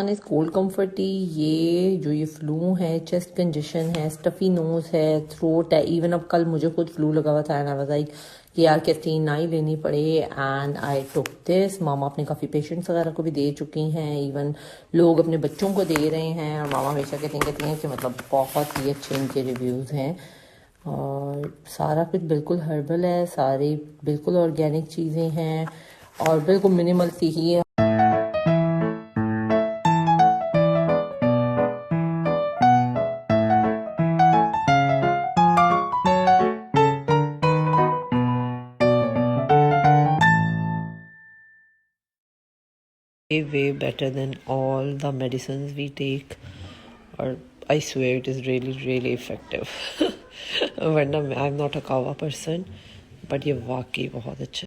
इस cold comfort T, ये जो ये फ्लू है, चेस्ट कंजेशन है, स्टफ़ी नोज है, थ्रोट है, इवन अब कल मुझे खुद फ्लू लगा हुआ था एंड आई वाज लाइक कि यार कैफीन ना ही लेनी पड़े एंड आई टुक दिस। मामा अपने काफ़ी पेशेंट्स वगैरह को भी दे चुकी हैं, इवन लोग अपने बच्चों को दे रहे हैं और मामा हमेशा कहती हैं कि मतलब बहुत ही अच्छे इनके रिव्यूज़ हैं और सारा कुछ बिल्कुल हर्बल है, सारी बिल्कुल ऑर्गेनिक चीज़ें हैं और बिल्कुल मिनिमल सी ही है। Way better than all the medicines we take, or I swear it is really effective. वरना I'm not a कावा person, but ये वाकई बहुत अच्छा